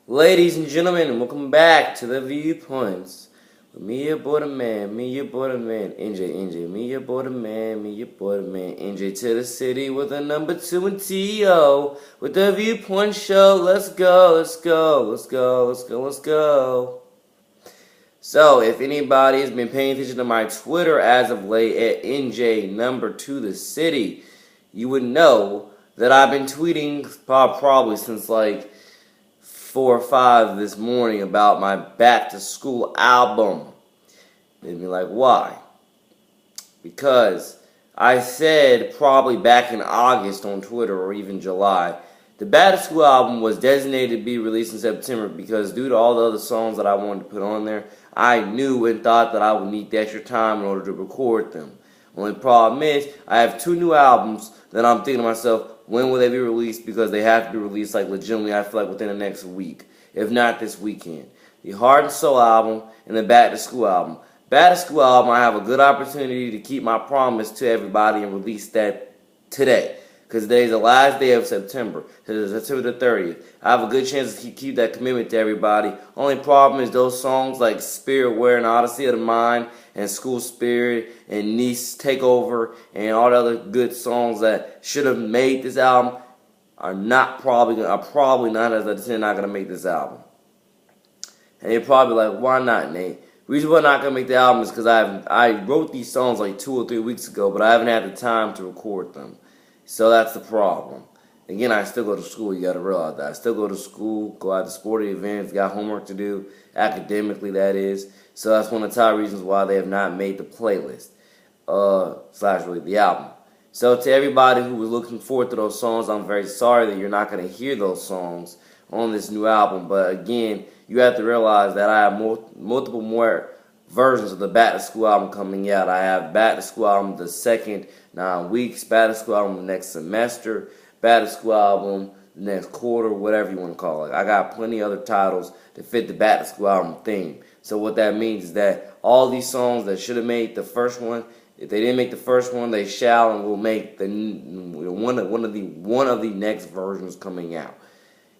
Ladies and gentlemen, welcome back to the Viewpoints. With me, your boy the man, NJ, me, your boy the man, NJ to the city with a number 2 and T.O. with the Viewpoint Show. Let's go, let's go, let's go, let's go, let's go. So, if anybody has been paying attention to my Twitter as of late at NJ number 2 the city, you would know that I've been tweeting probably since like 4 or 5 this morning about my Back to School album. They'd be like, why? Because I said probably back in August on Twitter or even July, the Back to School album was designated to be released in September because due to all the other songs that I wanted to put on there, I knew and thought that I would need the extra time in order to record them. Only problem is, I have 2 new albums that I'm thinking to myself, when will they be released? Because they have to be released like legitimately, I feel like within the next week, if not this weekend. The Heart and Soul album and the Back to School album. Back to School album, I have a good opportunity to keep my promise to everybody and release that today. Because today's the last day of September. September the 30th. I have a good chance to keep that commitment to everybody. Only problem is those songs like Spirit Wear and Odyssey of the Mind and School Spirit and Niece Takeover and all the other good songs that should have made this album are probably not as they're not gonna make this album. And you're probably like, why not, Nate? The reason why I'm not gonna make the album is because I wrote these songs like 2 or 3 weeks ago, but I haven't had the time to record them. So that's the problem. Again, I still go to school. You got to realize that. I still go to school, go out to sporting events, got homework to do, academically that is. So that's one of the top reasons why they have not made the playlist, / really the album. So to everybody who was looking forward to those songs, I'm very sorry that you're not going to hear those songs on this new album. But again, you have to realize that I have multiple more versions of the Back to School album coming out. I have Back to School album the second 9 weeks, Back to School album the next semester, Back to School album the next quarter, whatever you want to call it. I got plenty of other titles to fit the Back to School album theme. So what that means is that all these songs that should have made the first one, if they didn't make the first one, they shall and will make the one of the next versions coming out.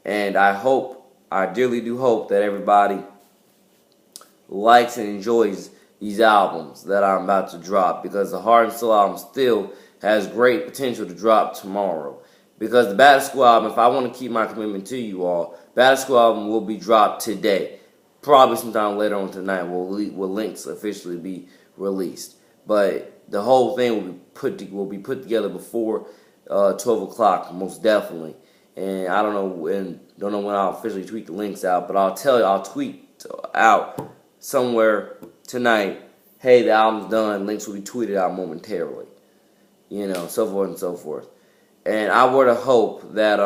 And I dearly do hope that everybody likes and enjoys these albums that I'm about to drop, because the Heart and Soul album still has great potential to drop tomorrow. Because the Back to School album, if I want to keep my commitment to you all, Back to School album will be dropped today. Probably sometime later on tonight will links officially be released. But the whole thing will be put together before 12 o'clock, most definitely. And I don't know when I'll officially tweet the links out, but I'll tweet out somewhere tonight, hey, the album's done, links will be tweeted out momentarily. So forth and so forth. And I were to hope that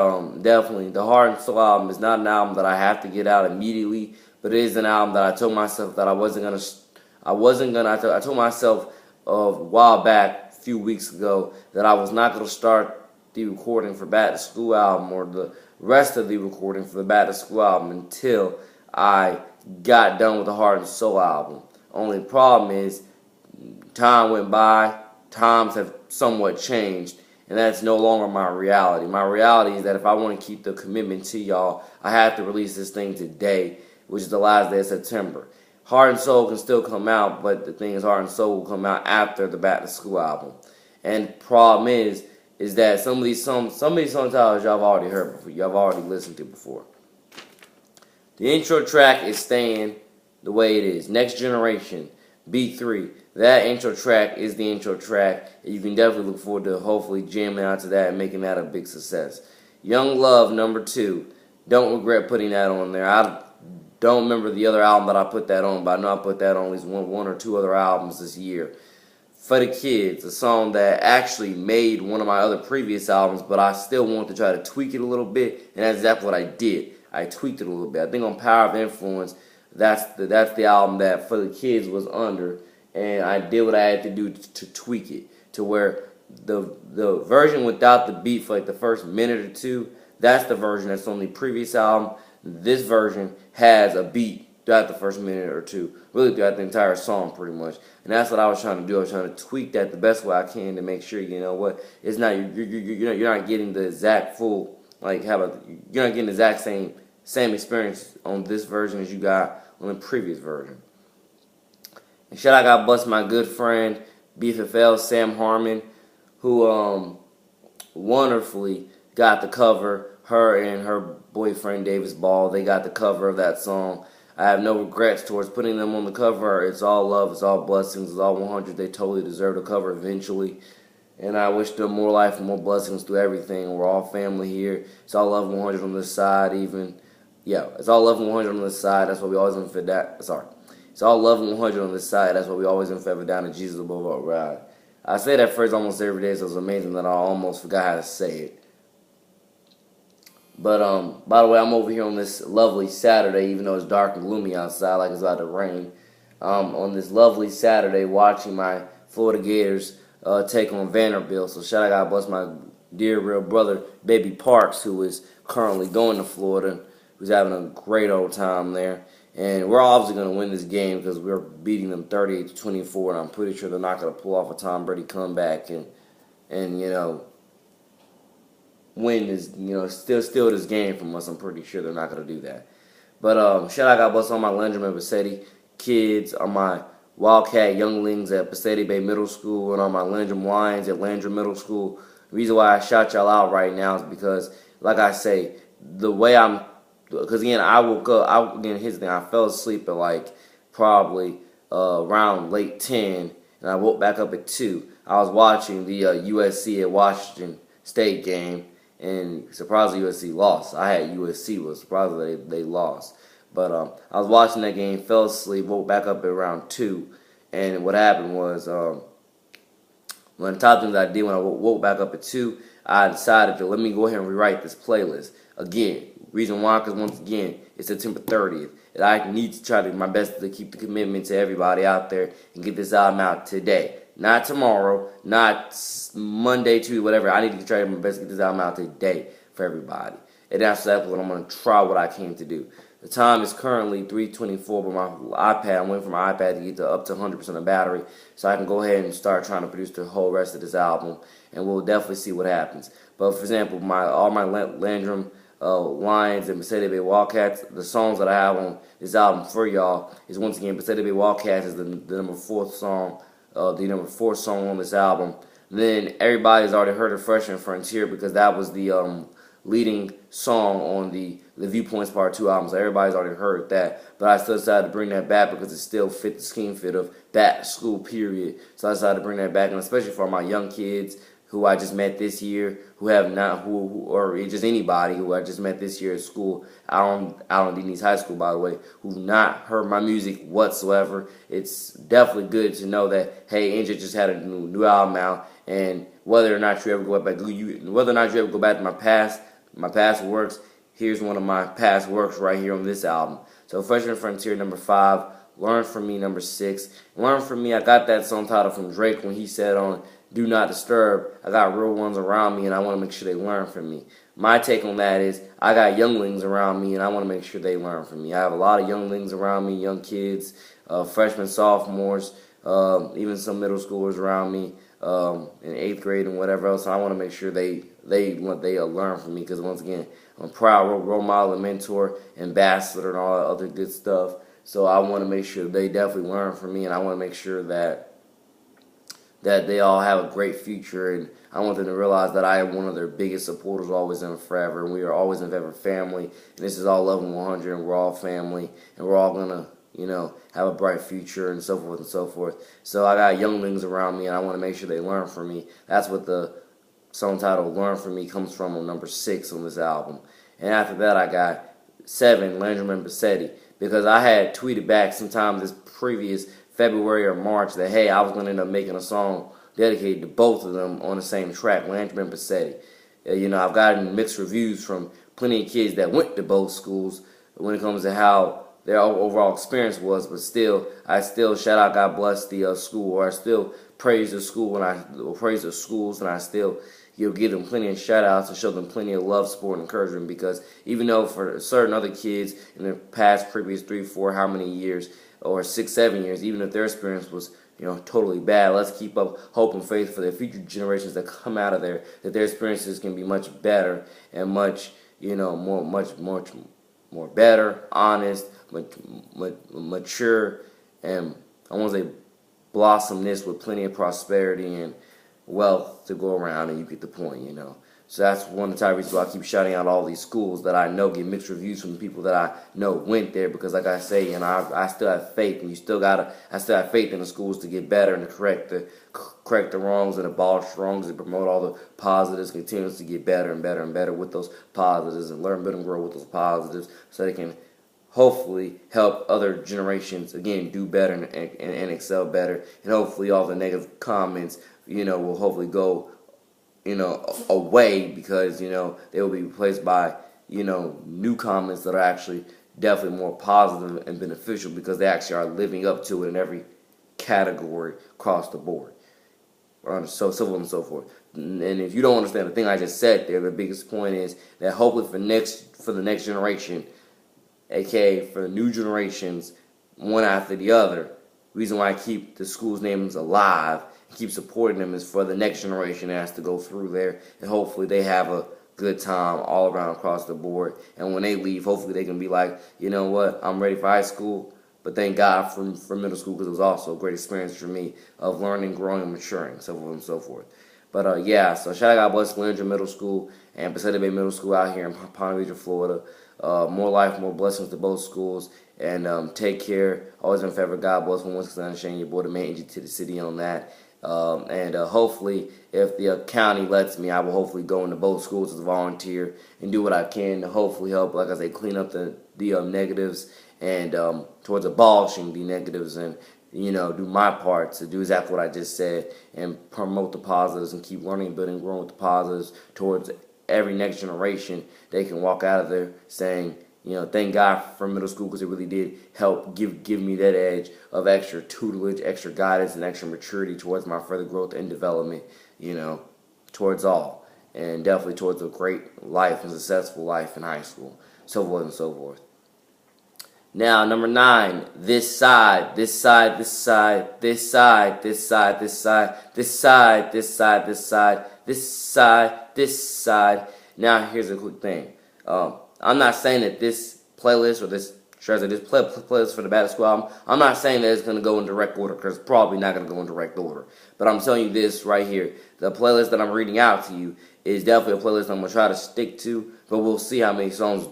definitely the Heart and Soul album is not an album that I have to get out immediately, but it is an album that I told myself that I told myself a while back, a few weeks ago, that I was not going to start the recording for Back to School album or the rest of the recording for the Back to School album until I got done with the Heart and Soul album. Only problem is time went by, times have somewhat changed, and that's no longer my reality. My reality is that if I want to keep the commitment to y'all, I have to release this thing today, which is the last day of September. Heart and Soul can still come out, but the thing is, Heart and Soul will come out after the Back to School album. And the problem is that some of these song titles y'all have already heard before, y'all have already listened to before. The intro track is staying the way it is. Next Generation, B3. That intro track is the intro track. You can definitely look forward to hopefully jamming out to that and making that a big success. Young Love, number 2. Don't regret putting that on there. I don't remember the other album that I put that on, but I know I put that on at least one or two other albums this year. For the Kids, a song that actually made one of my other previous albums, but I still want to try to tweak it a little bit, and that's exactly what I did. I tweaked it a little bit. I think on Power of Influence, that's the album that For the Kids was under, and I did what I had to do to tweak it to where the version without the beat for like the first minute or two, that's the version that's on the previous album. This version has a beat throughout the first minute or two, really throughout the entire song pretty much. And that's what I was trying to do. I was trying to tweak that the best way I can to make sure, it's not, you're not getting the exact full, you're not getting the exact same same experience on this version as you got on the previous version. And shout out, God bless my good friend BFFL Sam Harmon, who wonderfully got the cover. Her and her boyfriend Davis Ball, they got the cover of that song. I have no regrets towards putting them on the cover. It's all love, it's all blessings, it's all 100. They totally deserve the cover eventually. And I wish them more life and more blessings through everything. We're all family here. It's all love and 100 on this side, even. Yeah, it's all love and 100 on this side. That's why we always fit that. Sorry. It's all love and 100 on this side. That's why we always forever down to Jesus above all right. I say that phrase almost every day, so it's amazing that I almost forgot how to say it. But by the way, I'm over here on this lovely Saturday, even though it's dark and gloomy outside, like it's about to rain. On this lovely Saturday, watching my Florida Gators take on Vanderbilt. So shout out, God bless my dear real brother, Baby Parks, who is currently going to Florida, who's having a great old time there. And we're obviously going to win this game because we're beating them 38-24, and I'm pretty sure they're not going to pull off a Tom Brady comeback and you know, win this, you know, steal this game from us. I'm pretty sure they're not going to do that. But shout out, God bless all my Landrum and Bassetti kids, on my Wildcat younglings at Bassetti Bay Middle School, and on my Landrum Lions at Landrum Middle School. The reason why I shout y'all out right now is because, like I say, the way I'm, because again, I woke up, here's the thing, I fell asleep at like probably around late 10, and I woke back up at 2. I was watching the USC at Washington State game, and surprisingly USC lost. I had USC, was surprisingly they lost. But I was watching that game, fell asleep, woke back up at around 2, and what happened was, one of the top things I did when I woke back up at 2, I decided to let me go ahead and rewrite this playlist. Again, reason why, because once again, it's September 30th, and I need to try to do my best to keep the commitment to everybody out there and get this album out today. Not tomorrow, not Monday, Tuesday, whatever. I need to try my best to get this album out today for everybody. And that's exactly what I'm going to try what I came to do. The time is currently 3:24, but my iPad, I'm waiting for my iPad to get up to 100% of battery so I can go ahead and start trying to produce the whole rest of this album, and we'll definitely see what happens. But for example, all my Landrum Lions and Bassetti Bay Wildcats, the songs that I have on this album for y'all is, once again, Bassetti Bay Wildcats is the number 4 song, on this album. Then everybody's already heard of Freshman Frontier because that was the leading song on the Viewpoints Part 2 album, so everybody's already heard that. But I still decided to bring that back because it still fit the scheme fit of back to school period. So I decided to bring that back, and especially for my young kids who I just met this year, who have not, or just anybody who I just met this year at school, out on Denise High School, by the way, who've not heard my music whatsoever. It's definitely good to know that, hey, NJ just had a new album out, and whether or not you ever go back to my past works, here's one of my past works right here on this album. So Freshman Frontier, number 5, Learn From Me, number 6. Learn From Me, I got that song title from Drake when he said on Do Not Disturb, I got real ones around me and I want to make sure they learn from me. My take on that is, I got younglings around me and I want to make sure they learn from me. I have a lot of younglings around me, young kids, freshmen, sophomores, even some middle schoolers around me in 8th grade and whatever else. And I want to make sure they learn from me, because once again, I'm a proud role model and mentor, ambassador, and all that other good stuff. So I want to make sure they definitely learn from me, and I want to make sure that they all have a great future, and I want them to realize that I am one of their biggest supporters, always and forever, and we are always and forever family, and this is all love and 100, and we're all family, and we're all going to, you know, have a bright future, and so forth and so forth. So I got younglings around me, and I want to make sure they learn from me. That's what the song title Learn From Me comes from on number 6 on this album. And after that, I got 7, Landrum and Bassetti, because I had tweeted back sometime this previous February or March that, hey, I was going to end up making a song dedicated to both of them on the same track, Landrum and Bassetti. You know, I've gotten mixed reviews from plenty of kids that went to both schools when it comes to how their overall experience was, but still, I still shout out, God bless the school, or I still praise the school, praise the schools, and I still, you know, give them plenty of shout outs and show them plenty of love, support, and encouragement, because even though for certain other kids in the past previous 3, 4, how many years, or 6, 7 years, even if their experience was, you know, totally bad, let's keep up hope and faith for the future generations that come out of there, that their experiences can be much better and much, you know, much more better, honest, mature, and I want to say blossomness with plenty of prosperity and wealth to go around, and you get the point. So that's one of the type reasons why I keep shouting out all these schools that I know get mixed reviews from the people that I know went there, because like I say, I still have faith, and I still have faith in the schools to get better and to correct the wrongs and abolish wrongs and promote all the positives, continues to get better and better and better with those positives, and learn, build, and grow with those positives, so they can hopefully help other generations again do better and excel better, and hopefully all the negative comments will hopefully go away, because they will be replaced by new comments that are actually definitely more positive and beneficial, because they actually are living up to it in every category across the board, so on and so forth. And if you don't understand the thing I just said there, the biggest point is that hopefully for the next generation, aka for the new generations, one after the other, reason why I keep the school's names alive, keep supporting them, is for the next generation that has to go through there, and hopefully they have a good time all around across the board. And when they leave, hopefully they can be like, you know what, I'm ready for high school, but thank God for middle school, because it was also a great experience for me of learning, growing, and maturing, so on and so forth. But yeah, so shout out, God bless Leandra Middle School and Passaic Bay Middle School out here in Palm Beach, Florida. More life, more blessings to both schools, and take care. Always in favor. God bless. Once again, Shane, your boy, the man, to the city on that. And hopefully, if the county lets me, I will hopefully go into both schools as a volunteer and do what I can to hopefully help, like I say, clean up the negatives and towards abolishing the negatives, and do my part to do exactly what I just said and promote the positives and keep learning, building, growing with the positives towards every next generation. They can walk out of there saying, thank God for middle school, because it really did help give me that edge of extra tutelage, extra guidance, and extra maturity towards my further growth and development, towards all. And definitely towards a great life and successful life in high school, so forth and so forth. Now, number 9, this side, this side, this side, this side, this side, this side, this side, this side, this side, this side, this side. Now, here's a quick thing. I'm not saying that this playlist or this playlist for the BACK2SCHOOL album, I'm not saying that it's going to go in direct order, because it's probably not going to go in direct order. But I'm telling you this right here. The playlist that I'm reading out to you is definitely a playlist I'm going to try to stick to, but we'll see how many songs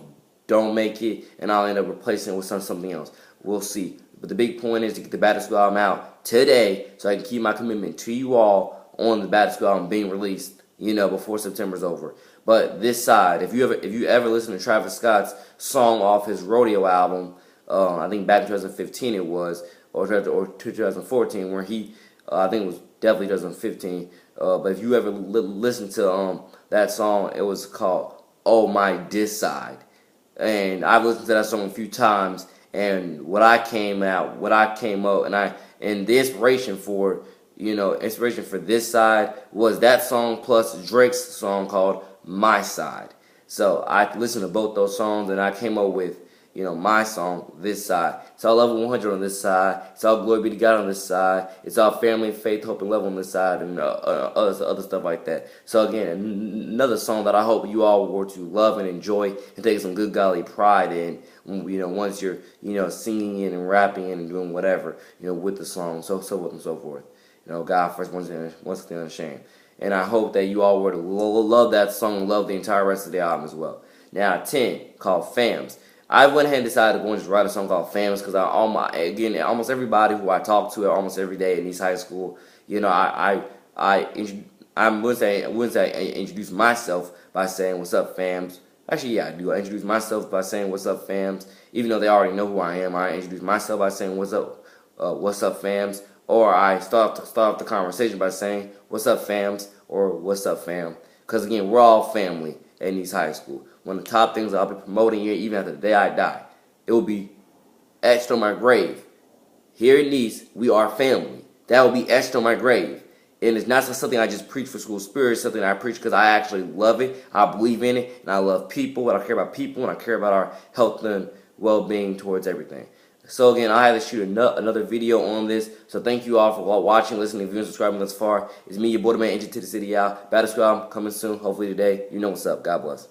don't make it, and I'll end up replacing it with something else. We'll see. But the big point is to get the BACK2SCHOOL album out today, so I can keep my commitment to you all on the BACK2SCHOOL album being released, before September's over. But this side, if you ever listen to Travis Scott's song off his Rodeo album, I think back in 2015 it was, or 2014, where he, I think it was definitely 2015. But if you ever listen to that song, it was called "Oh My Diss Side," and I've listened to that song a few times. And what I came up, and the inspiration for this side was that song plus Drake's song called "My Side." So I listened to both those songs, and I came up with, my song, This Side. It's all level 100 on this side. It's all glory be to God on this side. It's all family, faith, hope, and love on this side, and other stuff like that. So again, another song that I hope you all were to love and enjoy and take some good godly pride in. Once you're singing it and rapping it and doing whatever with the song, so forth and so forth. God first, once again unashamed. And I hope that you all were to love that song and love the entire rest of the album as well. Now, 10, called Fams. I went ahead and decided to go and just write a song called Fams, because almost everybody who I talk to almost every day in East High School, I wouldn't say I introduce myself by saying, "What's up, Fams?" Actually, yeah, I do. I introduce myself by saying, "What's up, Fams?" Even though they already know who I am, I introduce myself by saying, "What's up, Fams?" Or I start off the conversation by saying, "What's up, Fams?" or "What's up, fam?" Because again, we're all family in East High School. One of the top things I'll be promoting here, even after the day I die, it will be etched on my grave. Here in East, we are family. That will be etched on my grave. And it's not something I just preach for school spirit. It's something I preach because I actually love it. I believe in it. And I love people. And I care about people. And I care about our health and well-being towards everything. So again, I had to shoot another video on this. So thank you all for watching, listening, viewing, subscribing thus far. It's me, your boy, the man, to the city out. BACK2SCHOOL coming soon, hopefully today. You know what's up. God bless.